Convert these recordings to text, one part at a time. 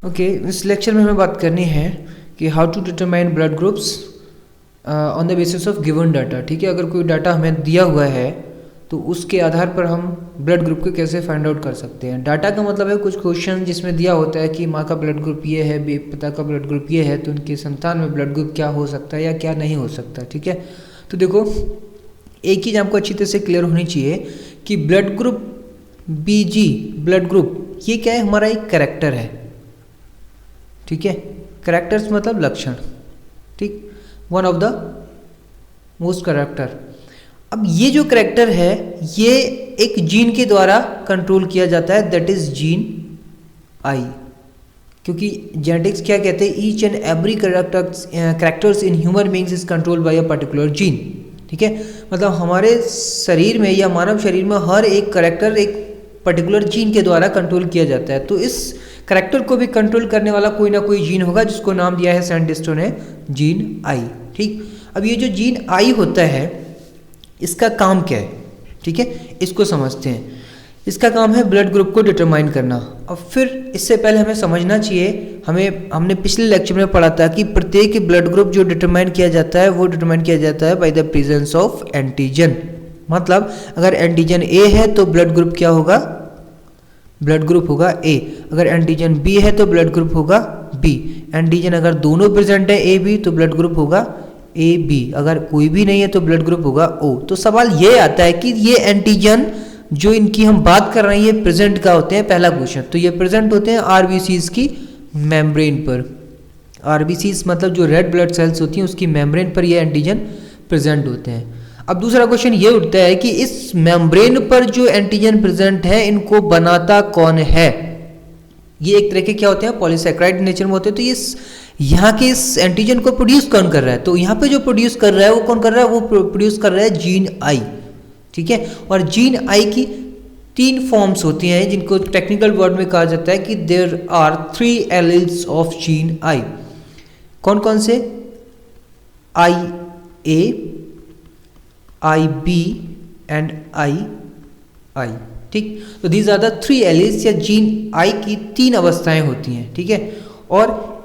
Okay, इस lecture में हमें बात करनी है कि how to determine blood groups on the basis of given data. ठीक है, अगर कोई डाटा हमें दिया हुआ है तो उसके आधार पर हम ब्लड ग्रुप को कैसे फाइंड आउट कर सकते हैं। डाटा का मतलब है कुछ क्वेश्चन जिसमें दिया होता है कि माँ का ब्लड ग्रुप ये है, पिता का ब्लड ग्रुप ये है, तो उनकी संतान में ब्लड ग्रुप क्या हो सकता है या क्या नहीं हो सकता। ठीक है, तो देखो एक चीज़ आपको अच्छी तरह से क्लियर होनी चाहिए कि blood group BG blood group ये क्या है, हमारा एक कैरेक्टर है। ठीक है, कैरेक्टर्स मतलब लक्षण। ठीक, one of the most character. अब ये जो कैरेक्टर है ये एक जीन के द्वारा कंट्रोल किया जाता है, दैट इज जीन आई। क्योंकि जेनेटिक्स क्या कहते हैं, each and every characters in human beings is controlled by a particular gene. ठीक है, मतलब हमारे शरीर में या मानव शरीर में हर एक कैरेक्टर एक पर्टिकुलर जीन के द्वारा कंट्रोल किया जाता है। तो इस कैरेक्टर को भी कंट्रोल करने वाला कोई ना कोई जीन होगा जिसको नाम दिया है साइंटिस्टों ने जीन आई। ठीक, अब ये जो जीन आई होता है इसका काम क्या है, ठीक है, इसको समझते हैं। इसका काम है ब्लड ग्रुप को डिटरमाइन करना। अब फिर इससे पहले हमें समझना चाहिए, हमने पिछले लेक्चर में पढ़ा था कि प्रत्येक ब्लड ग्रुप जो डिटरमाइन किया जाता है वो डिटरमाइन किया जाता है by the presence of antigen. मतलब अगर एंटीजन ए है तो ब्लड ग्रुप क्या होगा, ब्लड ग्रुप होगा ए। अगर एंटीजन बी है तो ब्लड ग्रुप होगा बी। एंटीजन अगर दोनों प्रेजेंट है ए बी तो ब्लड ग्रुप होगा ए बी। अगर कोई भी नहीं है तो ब्लड ग्रुप होगा ओ। तो सवाल ये आता है कि ये एंटीजन जो इनकी हम बात कर रहे हैं ये प्रेजेंट का होते हैं, पहला क्वेश्चन। तो ये प्रेजेंट होते हैं आरबीसीज की मेम्ब्रेन पर। आरबीसीज मतलब जो रेड ब्लड सेल्स होती हैं उसकी मेम्ब्रेन पर ये एंटीजन प्रेजेंट होते हैं। अब दूसरा क्वेश्चन ये उठता है कि इस मेम्ब्रेन पर जो एंटीजन प्रेजेंट है इनको बनाता कौन है। ये एक तरह के क्या होते हैं, पॉलीसैकेराइड नेचर में होते हैं। तो ये यहाँ के इस एंटीजन को प्रोड्यूस कौन कर रहा है, तो यहाँ पे जो प्रोड्यूस कर रहा है वो कौन कर रहा है, वो प्रोड्यूस कर रहा है जीन आई। ठीक है, और जीन आई की 3 फॉर्म्स होती हैं जिनको टेक्निकल वर्ड में कहा जाता है कि there are 3 alleles of gene I. कौन कौन से, आई ए, आई बी एंड आई आई। ठीक, तो दीज आर द 3 एलील्स या जीन आई की 3 अवस्थाएं होती हैं। ठीक है, और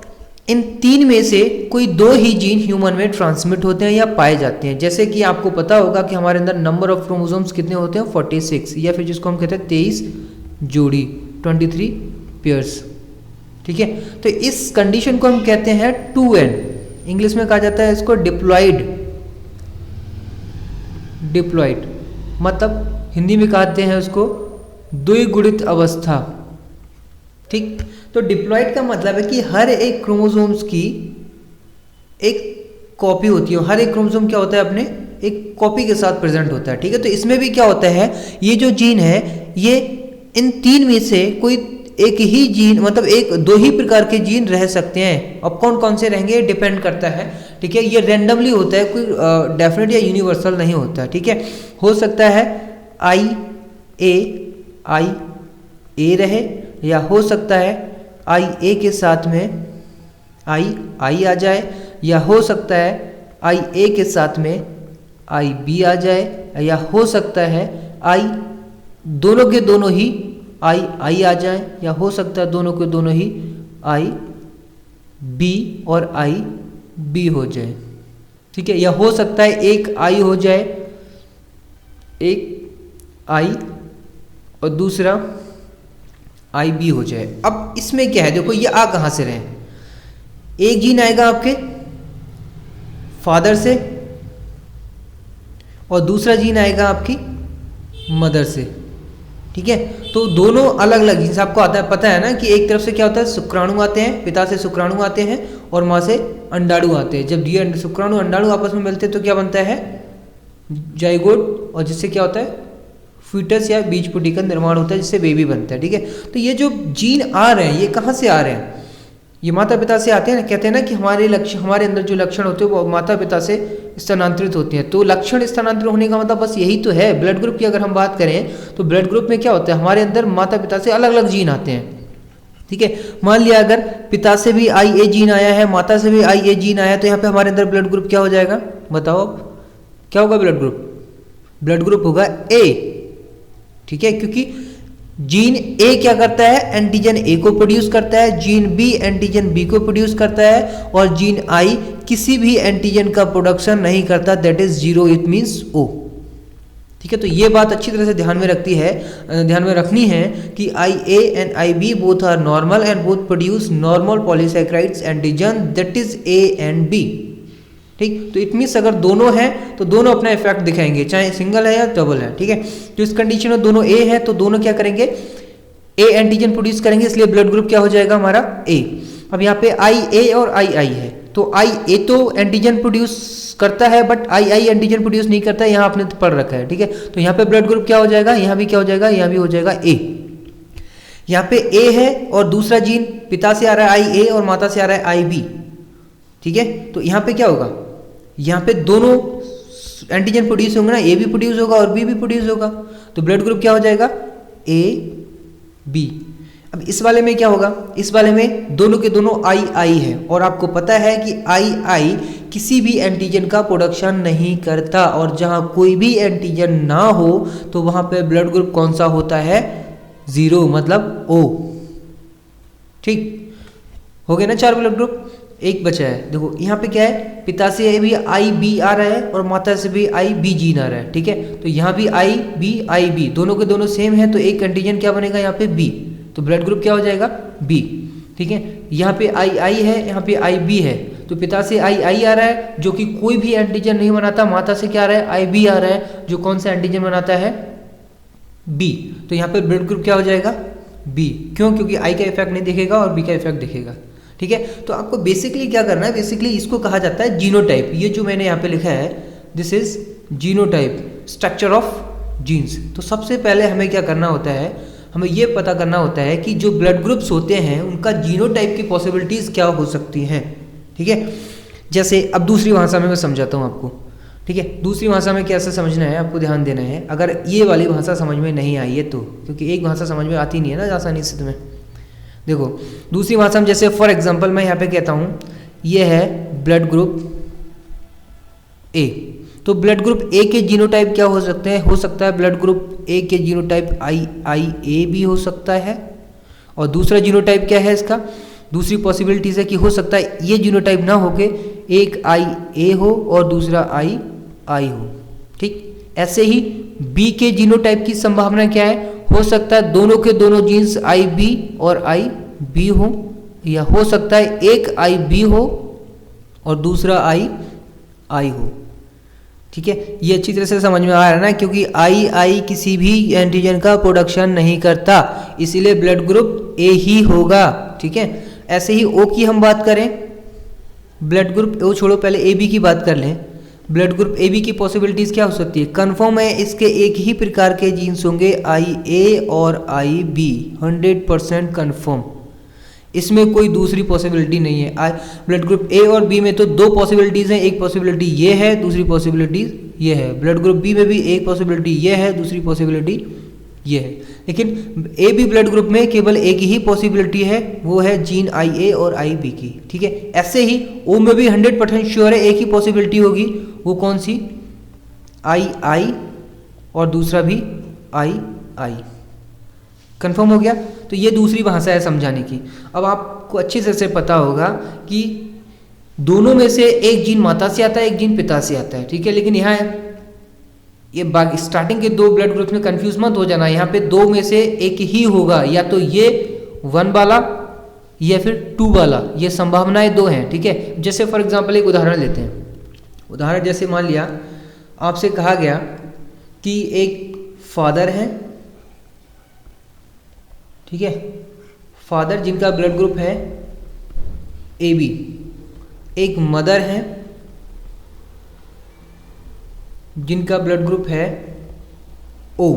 इन 3 में से कोई 2 ही जीन ह्यूमन में ट्रांसमिट होते हैं या पाए जाते हैं। जैसे कि आपको पता होगा कि हमारे अंदर नंबर ऑफ क्रोमोसोम्स कितने होते हैं, 46, या फिर जिसको हम कहते हैं 23 जोड़ी, 23 पेयर्स। ठीक है, तो इस कंडीशन को हम कहते हैं 2n। इंग्लिश में कहा जाता है इसको डिप्लॉइड। डिप्लॉइड मतलब हिंदी में कहते हैं उसको द्विगुणित अवस्था। ठीक, तो डिप्लॉइड का मतलब है कि हर एक क्रोमोसोम्स की एक कॉपी होती है। हर एक क्रोमोसोम क्या होता है, अपने एक कॉपी के साथ प्रेजेंट होता है। ठीक है, तो इसमें भी क्या होता है, ये जो जीन है ये इन 3 में से कोई एक ही जीन, मतलब 2 ही प्रकार के जीन रह सकते हैं। अब कौन कौन से रहेंगे डिपेंड करता है। ठीक है, ये रैंडमली होता है, कोई डेफिनेट या यूनिवर्सल नहीं होता। ठीक है, हो सकता है आई ए रहे, या हो सकता है आई ए के साथ में आई आ जाए, या हो सकता है आई ए के साथ में आई बी आ जाए, या हो सकता है आई दोनों के दोनों ही आई आ जाए, या हो सकता है दोनों के दोनों ही आई बी और आई बी हो जाए। ठीक है, या हो सकता है एक आई हो जाए, एक आई और दूसरा आई बी हो जाए। अब इसमें क्या है, देखो ये आ कहाँ से रहे, एक जीन आएगा आपके फादर से और दूसरा जीन आएगा आपकी मदर से। ठीक है, तो दोनों अलग अलग जीन्स आपको पता है ना कि एक तरफ से क्या होता है, शुक्राणु आते हैं, पिता से शुक्राणु आते हैं और माँ से अंडाणु आते हैं। जब ये शुक्राणु अंडाणु आपस में मिलते हैं तो क्या बनता है, जाइगोट, और जिससे क्या होता है फीटस या बीज पुटी का निर्माण होता है, जिससे बेबी बनता है। ठीक है, तो ये जो जीन आ रहे हैं ये कहाँ से आ रहे हैं, ये माता पिता से आते हैं ना। कहते हैं ना कि हमारे अंदर जो लक्षण होते हैं वो माता पिता से स्थानांतरित होते हैं। तो लक्षण स्थानांतरित होने का मतलब बस यही तो है। ब्लड ग्रुप की अगर हम बात करें तो ब्लड ग्रुप में क्या होता है, हमारे अंदर माता पिता से अलग अलग जीन आते हैं। ठीक है, मान लिया अगर पिता से भी आई ए जीन आया है, माता से भी आई ए जीन आया, तो यहाँ पे हमारे अंदर ब्लड ग्रुप क्या हो जाएगा, बताओ क्या होगा ब्लड ग्रुप होगा ए। ठीक है, क्योंकि जीन ए क्या करता है, एंटीजन ए को प्रोड्यूस करता है, जीन बी एंटीजन बी को प्रोड्यूस करता है, और जीन आई किसी भी एंटीजन का प्रोडक्शन नहीं करता, that is zero, it means O. ठीक है, तो ये बात अच्छी तरह से ध्यान में रखनी है कि I A and I B both are normal and both produce normal polysaccharides antigen, that is A and B. ठीक, तो इट मीन्स अगर दोनों हैं तो दोनों अपना इफेक्ट दिखाएंगे, चाहे सिंगल है या डबल है। ठीक है, तो इस कंडीशन में दोनों ए है तो दोनों क्या करेंगे, ए एंटीजन प्रोड्यूस करेंगे, इसलिए ब्लड ग्रुप क्या हो जाएगा हमारा ए। अब यहाँ पे आई ए और आई आई है, तो आई ए तो एंटीजन प्रोड्यूस करता है but I I antigen produce नहीं करता है, यहाँ आपने पढ़ रखा है। ठीक है, तो यहाँ पे ब्लड ग्रुप क्या हो जाएगा, यहाँ भी क्या हो जाएगा, यहाँ भी हो जाएगा ए। यहाँ पे ए है और दूसरा जीन पिता से आ रहा है आई ए और माता से आ रहा है आई बी। ठीक है, तो यहाँ पे क्या होगा, यहाँ पे दोनों एंटीजन प्रोड्यूस होंगे ना, ए भी प्रोड्यूस होगा और बी भी प्रोड्यूस होगा, तो ब्लड ग्रुप क्या हो जाएगा, ए बी। अब इस वाले में क्या होगा, इस वाले में दोनों के दोनों आई आई है, और आपको पता है कि आई आई किसी भी एंटीजन का प्रोडक्शन नहीं करता, और जहां कोई भी एंटीजन ना हो तो वहां पे ब्लड ग्रुप कौन सा होता है, जीरो, मतलब ओ। ठीक हो गया ना, 4 ब्लड ग्रुप, एक बचा है। देखो यहाँ पे क्या है, पिता से भी आई बी आ रहा है और माता से भी आई बी जीन आ रहा है। ठीक है, तो यहाँ भी आई बी दोनों के दोनों सेम है, तो एक एंटीजन क्या बनेगा यहाँ पे बी, तो ब्लड ग्रुप क्या हो जाएगा बी। ठीक है, यहाँ पे आई आई है, यहाँ पे आई बी है, तो पिता से आई आई आ रहा है जो कि कोई भी एंटीजन नहीं बनाता, माता से क्या आ रहा है, आई बी आ रहा है जो कौन सा एंटीजन बनाता है, बी। तो यहाँ पे ब्लड ग्रुप क्या हो जाएगा बी, क्यों, क्योंकि आई का इफेक्ट नहीं दिखेगा और बी का इफेक्ट दिखेगा। ठीक है, तो आपको बेसिकली क्या करना है, बेसिकली इसको कहा जाता है जीनोटाइप। ये जो मैंने यहाँ पे लिखा है, this is genotype, structure of genes. तो सबसे पहले हमें क्या करना होता है, हमें ये पता करना होता है कि जो ब्लड ग्रुप्स होते हैं उनका जीनोटाइप की पॉसिबिलिटीज क्या हो सकती हैं। ठीक है, जैसे अब दूसरी भाषा में मैं समझाता हूँ आपको। ठीक है, दूसरी भाषा में कैसे समझना है आपको ध्यान देना है, अगर ये वाली भाषा समझ में नहीं आई है तो, क्योंकि एक भाषा समझ में आती नहीं है ना आसानी से तुम्हें। देखो दूसरी भाषा में, जैसे फॉर एग्जांपल मैं यहाँ पे कहता हूँ ये है ब्लड ग्रुप ए, तो ब्लड ग्रुप ए के जीनोटाइप क्या हो सकते हैं, हो सकता है ब्लड ग्रुप ए के जीनोटाइप आई आई ए भी हो सकता है, और दूसरा जीनोटाइप क्या है इसका, दूसरी पॉसिबिलिटीज है कि हो सकता है ये जीनोटाइप ना होके एक आई ए हो और दूसरा आई आई हो। ठीक, ऐसे ही बी के जीनोटाइप की संभावना क्या है, हो सकता है दोनों के दोनों जीन्स आई बी और आई बी हो, या हो सकता है एक आई बी हो और दूसरा आई आई हो। ठीक है, ये अच्छी तरह से समझ में आ रहा है ना, क्योंकि आई आई किसी भी एंटीजन का प्रोडक्शन नहीं करता, इसीलिए ब्लड ग्रुप ए ही होगा। ठीक है, ऐसे ही ओ की हम बात करें, ब्लड ग्रुप ओ छोड़ो, पहले ए बी की बात कर लें। ब्लड ग्रुप ए बी की पॉसिबिलिटीज क्या हो सकती है, कंफर्म है इसके एक ही प्रकार के जीन्स होंगे, आई ए और आई बी, 100% कंफर्म, इसमें कोई दूसरी पॉसिबिलिटी नहीं है। ब्लड ग्रुप ए और बी में तो 2 पॉसिबिलिटीज हैं, एक पॉसिबिलिटी ये है, दूसरी पॉसिबिलिटी ये है। ब्लड ग्रुप बी में भी एक पॉसिबिलिटी ये है, दूसरी पॉसिबिलिटी ये है, लेकिन ए बी ब्लड ग्रुप में केवल एक ही पॉसिबिलिटी है, वो है जीन आई ए और आई बी की। ठीक है, ऐसे ही ओ में भी 100% श्योर है एक ही पॉसिबिलिटी होगी, वो कौन सी, आई आई और दूसरा भी आई आई। कंफर्म हो गया, तो ये दूसरी भाषा है समझाने की। अब आपको अच्छी तरह से पता होगा कि दोनों में से एक जीन माता से आता है, एक जीन पिता से आता है। ठीक है, लेकिन यहाँ ये स्टार्टिंग के 2 ब्लड ग्रुप्स में कंफ्यूज मत हो जाना, यहाँ पे 2 में से एक ही होगा, या तो ये 1 वाला या फिर 2 वाला, ये संभावनाएं 2 हैं। ठीक है, जैसे फॉर एग्जांपल एक उदाहरण लेते हैं। उदाहरण जैसे मान लिया आपसे कहा गया कि एक फादर है, ठीक है, फादर जिनका ब्लड ग्रुप है ए बी, एक मदर है जिनका ब्लड ग्रुप है ओ।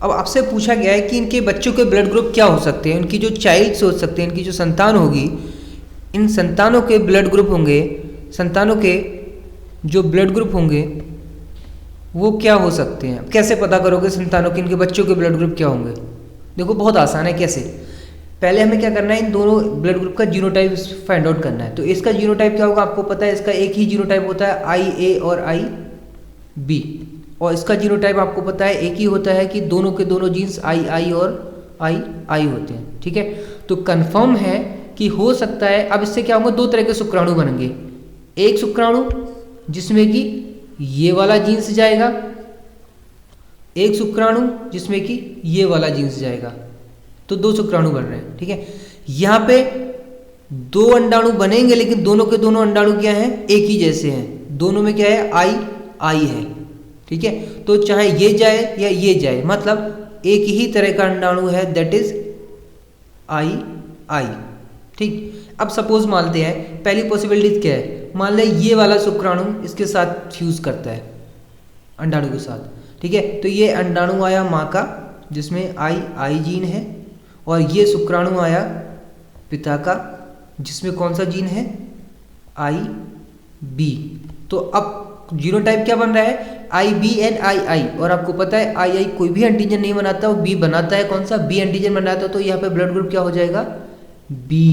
अब आपसे पूछा गया है कि इनके बच्चों के ब्लड ग्रुप क्या हो सकते हैं, उनकी जो चाइल्ड्स हो सकते हैं, इनकी जो संतान होगी, इन संतानों के ब्लड ग्रुप होंगे, संतानों के जो ब्लड ग्रुप होंगे वो क्या हो सकते हैं। कैसे पता करोगे संतानों के, इनके बच्चों के ब्लड ग्रुप क्या होंगे। देखो बहुत आसान है, कैसे, पहले हमें क्या करना है, इन दोनों ब्लड ग्रुप का जीनोटाइप फाइंड आउट करना है। तो इसका जीनोटाइप क्या होगा आपको पता है, इसका एक ही जीनोटाइप होता है आई ए और आई बी, और इसका जीनोटाइप आपको पता है एक ही होता है कि दोनों के दोनों जीन्स आई आई और आई आई होते हैं। ठीक है, तो कंफर्म है कि हो सकता है। अब इससे क्या होगा, दो तरह के शुक्राणु बनेंगे, एक शुक्राणु जिसमें कि ये वाला जीन्स जाएगा, एक शुक्राणु जिसमें कि ये वाला जीन्स जाएगा। तो दो शुक्राणु बन रहे हैं। ठीक है, यहाँ पे दो अंडाणु बनेंगे लेकिन दोनों के दोनों अंडाणु क्या हैं, एक ही जैसे हैं, दोनों में क्या है, आई आई है। ठीक है, तो चाहे ये जाए या ये जाए, मतलब एक ही तरह का अंडाणु है, दैट इज आई आई। ठीक, अब सपोज मानते हैं, पहली पॉसिबिलिटी क्या है, मान लें ये वाला शुक्राणु इसके साथ फ्यूज करता है अंडाणु के साथ। ठीक है, तो ये अंडाणु आया माँ का जिसमें आई आई जीन है, और ये शुक्राणु आया पिता का जिसमें कौन सा जीन है, आई बी। तो अब जीनोटाइप क्या बन रहा है, आई बी एंड आई आई। और आपको पता है आई आई कोई भी एंटीजन नहीं बनाता, वो बी बनाता है, कौन सा, बी एंटीजन बनाता है। तो यहाँ पे ब्लड ग्रुप क्या हो जाएगा, बी।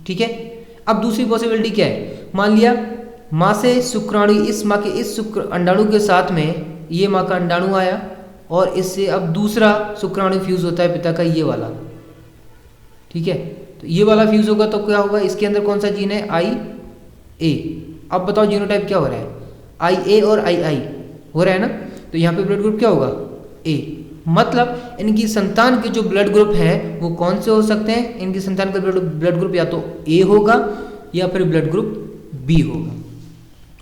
ठीक है, अब दूसरी पॉसिबिलिटी क्या है, मान लिया माँ से शुक्राणु, इस माँ के इस अंडाणु के साथ में ये माँ का अंडाणु आया, और इससे अब दूसरा शुक्राणु फ्यूज होता है पिता का, ये वाला। ठीक है, तो ये वाला फ्यूज होगा तो क्या होगा, इसके अंदर कौन सा जीन है, आई ए। अब बताओ जीनोटाइप क्या हो रहा है, आई ए और आई आई हो रहा है ना। तो यहाँ पे ब्लड ग्रुप क्या होगा, ए। मतलब इनकी संतान के जो ब्लड ग्रुप है वो कौन से हो सकते हैं, इनकी संतान का ब्लड ग्रुप या तो ए होगा या फिर ब्लड ग्रुप बी होगा।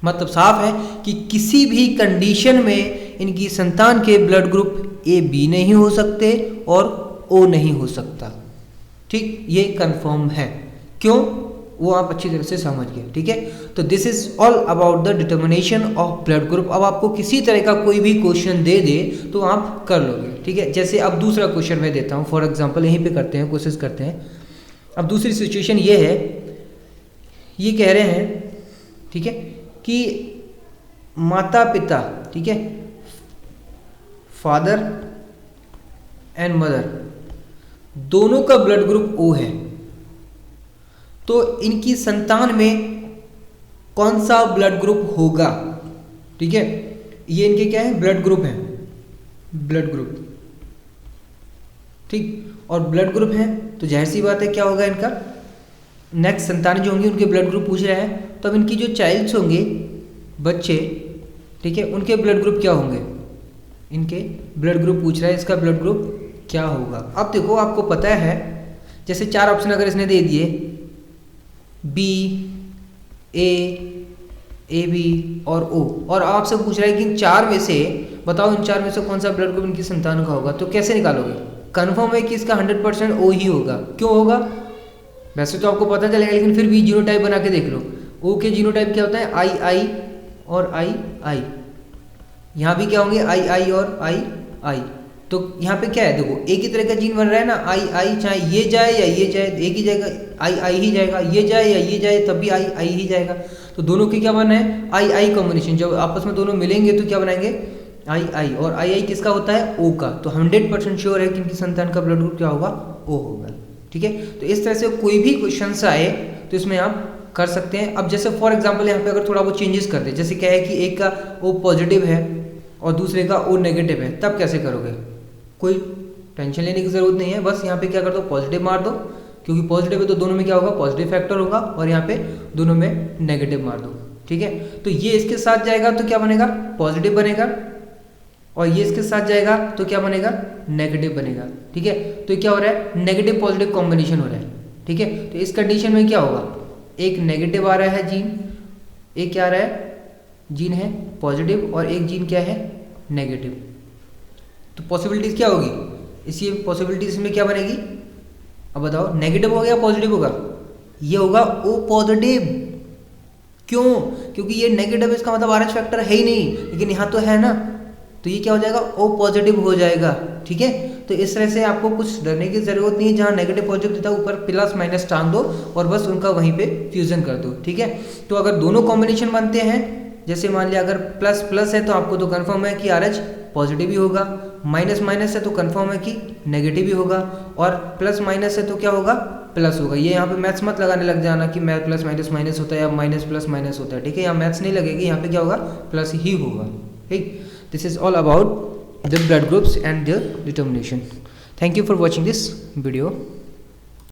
मतलब साफ है कि किसी भी कंडीशन में इनकी संतान के ब्लड ग्रुप ए बी नहीं हो सकते और ओ नहीं हो सकता। ठीक, ये कंफर्म है, क्यों, वो आप अच्छी तरह से समझ गए। ठीक है, तो this is all about the determination of blood group. अब आपको किसी तरह का कोई भी क्वेश्चन दे दे तो आप कर लोगे। ठीक है, जैसे अब दूसरा क्वेश्चन मैं देता हूँ, फॉर एग्जांपल यहीं पे करते हैं, कोशिश करते हैं। अब दूसरी सिचुएशन ये है, ये कह रहे हैं, ठीक है, कि माता पिता, ठीक है, फादर एंड मदर दोनों का ब्लड ग्रुप ओ है, तो इनकी संतान में कौन सा ब्लड ग्रुप होगा। ठीक है, ये इनके क्या है, ब्लड ग्रुप है, ब्लड ग्रुप। ठीक, और ब्लड ग्रुप है तो जाहिर सी बात है क्या होगा, इनका नेक्स्ट संतान जो होंगी उनके ब्लड ग्रुप पूछ रहा है, तो अब इनकी जो चाइल्ड्स होंगे, बच्चे, ठीक है, उनके ब्लड ग्रुप क्या होंगे, इनके ब्लड ग्रुप पूछ रहा है, इसका ब्लड ग्रुप क्या होगा। अब देखो, आपको पता है, जैसे चार ऑप्शन अगर इसने दे दिए, बी, ए बी और ओ, और आपसे पूछ रहा है कि इन चार में से बताओ, इन चार में से कौन सा ब्लड ग्रुप इनकी संतान का होगा, तो कैसे निकालोगे। कंफर्म है कि इसका 100% ओ ही होगा। क्यों होगा, वैसे तो आपको पता चलेगा, लेकिन फिर भी जीनोटाइप बना के देख लो। ओ के जीनोटाइप क्या होता है, आई आई और आई आई। यहाँ भी क्या होंगे, आई आई और आई आई। तो यहाँ पे क्या है, देखो एक ही तरह का जीन बन रहा है ना, आई आई, चाहे ये जाए या ये जाए एक ही जाएगा, आई आई ही जाएगा, ये जाए या ये जाए तब भी आई आई ही जाएगा। तो दोनों की क्या बनना है, आई आई कॉम्बिनेशन। जब आपस में दोनों मिलेंगे तो क्या बनाएंगे, आई आई। और आई आई किसका होता है, ओ का। तो 100% श्योर है कि इनकी संतान का ब्लड ग्रुप क्या होगा, ओ होगा। ठीक है, तो इस तरह से कोई भी क्वेश्चन आए तो इसमें आप कर सकते हैं। अब जैसे फॉर एग्जाम्पल यहाँ पे अगर थोड़ा बहुत चेंजेस कर दे, जैसे क्या है कि एक का ओ पॉजिटिव है और दूसरे का ओ नेगेटिव है, तब कैसे करोगे, कोई टेंशन लेने की जरूरत नहीं है। बस यहाँ पे क्या कर दो, पॉजिटिव मार दो, क्योंकि पॉजिटिव है तो दोनों में क्या होगा, पॉजिटिव फैक्टर होगा, और यहाँ पे दोनों में नेगेटिव मार दो। ठीक है, तो ये इसके साथ जाएगा तो क्या बनेगा, पॉजिटिव बनेगा, और ये इसके साथ जाएगा तो क्या बनेगा, नेगेटिव बनेगा। ठीक है, तो क्या हो रहा है, नेगेटिव पॉजिटिव कॉम्बिनेशन हो रहा है। ठीक है, तो इस कंडीशन में क्या होगा, एक नेगेटिव आ रहा है जीन, एक क्या आ रहा है, जीन है पॉजिटिव, और एक जीन क्या है, नेगेटिव। तो पॉसिबिलिटीज क्या होगी, इसी पॉसिबिलिटीज में क्या बनेगी, अब बताओ, नेगेटिव होगा या पॉजिटिव होगा, ये होगा ओ पॉजिटिव। क्यों, क्योंकि ये नेगेटिव, इसका मतलब आरएच फैक्टर है ही नहीं, लेकिन यहाँ तो है ना, तो ये क्या हो जाएगा, ओ पॉजिटिव हो जाएगा। ठीक है, तो इस तरह से आपको कुछ डरने की जरूरत नहीं है। जहाँ नेगेटिव पॉजिटिव देता है ऊपर प्लस माइनस टांग दो और बस उनका वहीं पे फ्यूजन कर दो। ठीक है, तो अगर दोनों कॉम्बिनेशन बनते हैं, जैसे मान लिया अगर प्लस प्लस है तो आपको तो कंफर्म है कि आरएच पॉजिटिव ही होगा, माइनस माइनस है तो कंफर्म है कि नेगेटिव ही होगा, और प्लस माइनस है तो क्या होगा, प्लस होगा। ये यहाँ पे मैथ्स मत लगाने लग जाना कि मैथ प्लस माइनस माइनस होता है या माइनस प्लस माइनस होता है। ठीक है, यहाँ मैथ्स नहीं लगेगी, यहाँ पे क्या होगा, प्लस ही होगा। ठीक, this is all about the blood groups and their determination. Thank you for watching this video.